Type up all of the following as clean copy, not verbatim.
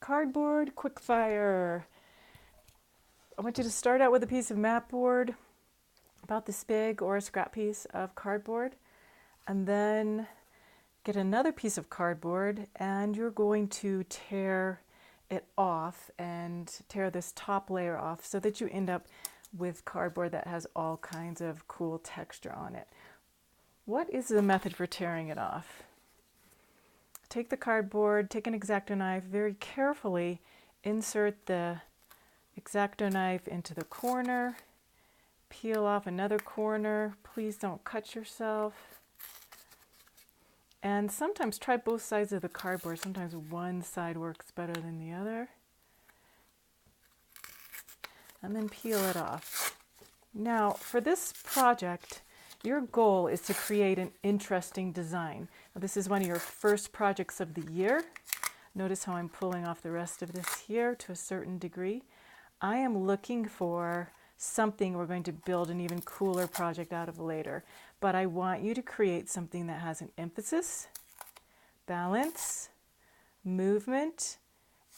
Cardboard Quickfire. I want you to start out with a piece of mat board about this big or a scrap piece of cardboard, and then get another piece of cardboard and you're going to tear it off and tear this top layer off so that you end up with cardboard that has all kinds of cool texture on it. What is the method for tearing it off? Take the cardboard, take an X-Acto knife, very carefully insert the X-Acto knife into the corner, peel off another corner. Please don't cut yourself. And sometimes try both sides of the cardboard. Sometimes one side works better than the other. And then peel it off. Now, for this project, your goal is to create an interesting design. Now, this is one of your first projects of the year. Notice how I'm pulling off the rest of this here to a certain degree. I am looking for something we're going to build an even cooler project out of later. But I want you to create something that has an emphasis, balance, movement,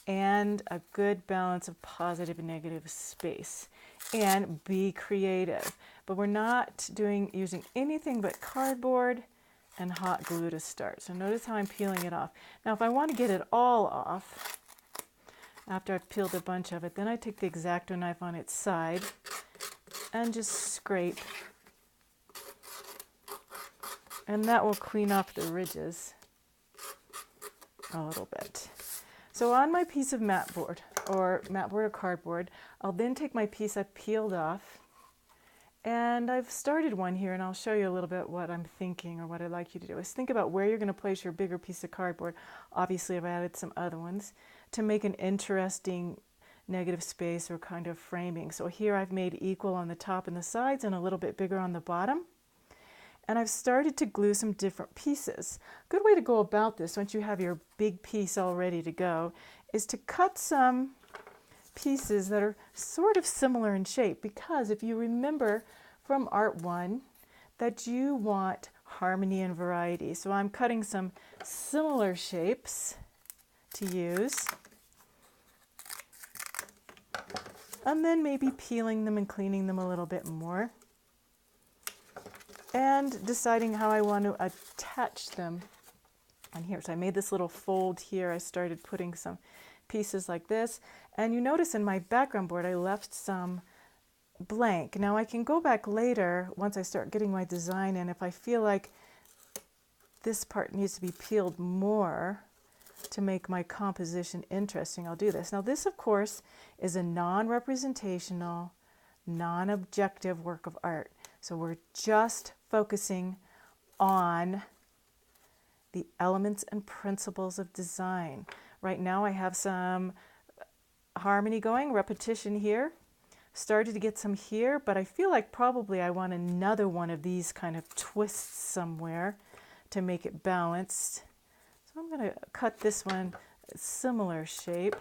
and a good balance of positive and negative space. And be creative. But we're not using anything but cardboard and hot glue to start. So notice how I'm peeling it off. Now if I want to get it all off, after I've peeled a bunch of it, then I take the X-Acto knife on its side and just scrape. And that will clean off the ridges a little bit. So on my piece of mat board or cardboard, I'll then take my piece I've peeled off, and I've started one here, and I'll show you a little bit what I'm thinking or what I'd like you to do. Is think about where you're going to place your bigger piece of cardboard. Obviously, I've added some other ones to make an interesting negative space or kind of framing. So here I've made equal on the top and the sides and a little bit bigger on the bottom. And I've started to glue some different pieces. A good way to go about this, once you have your big piece all ready to go, is to cut some pieces that are sort of similar in shape, because if you remember from Art 1 that you want harmony and variety. So I'm cutting some similar shapes to use, and then maybe peeling them and cleaning them a little bit more, and deciding how I want to attach them on here. So I made this little fold here. I started putting some pieces like this, and you notice in my background board I left some blank. Now I can go back later once I start getting my design in. If I feel like this part needs to be peeled more to make my composition interesting, I'll do this. Now this, of course, is a non-representational, non-objective work of art. So we're just focusing on the elements and principles of design. Right now I have some harmony going, repetition here. Started to get some here, but I feel like probably I want another one of these kind of twists somewhere to make it balanced. So I'm going to cut this one a similar shape.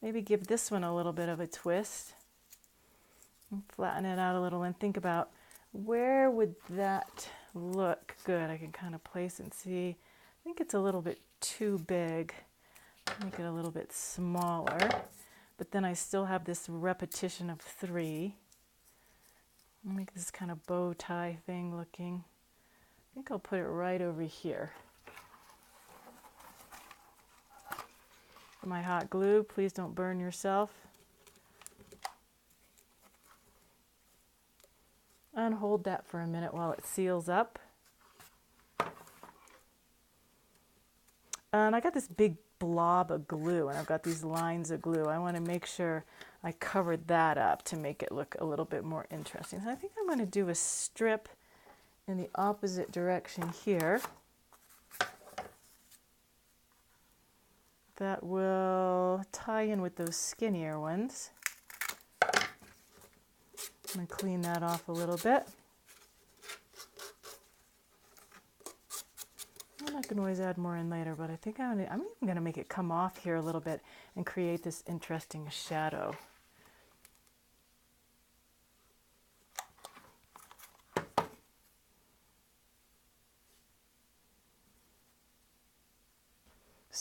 Maybe give this one a little bit of a twist. And flatten it out a little and think about where would that look good. I can kind of place and see. I think it's a little bit too big. Make it a little bit smaller. But then I still have this repetition of 3. I'll make this kind of bow tie thing looking. I think I'll put it right over here. My hot glue, please don't burn yourself. And hold that for a minute while it seals up. And I got this big blob of glue, and I've got these lines of glue. I want to make sure I covered that up to make it look a little bit more interesting. So I think I'm going to do a strip in the opposite direction here that will tie in with those skinnier ones. I'm going to clean that off a little bit. I can always add more in later, but I think I'm even going to make it come off here a little bit and create this interesting shadow.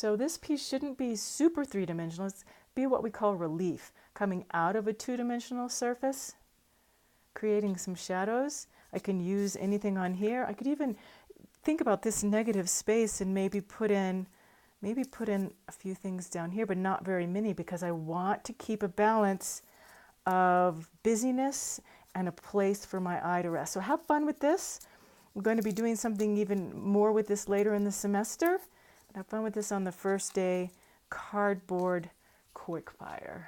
So this piece shouldn't be super three-dimensional. It's be what we call relief, coming out of a two-dimensional surface, creating some shadows. I can use anything on here. I could even think about this negative space and maybe put in a few things down here, but not very many, because I want to keep a balance of busyness and a place for my eye to rest. So have fun with this. I'm going to be doing something even more with this later in the semester. Have fun with this on the first day, cardboard quickfire.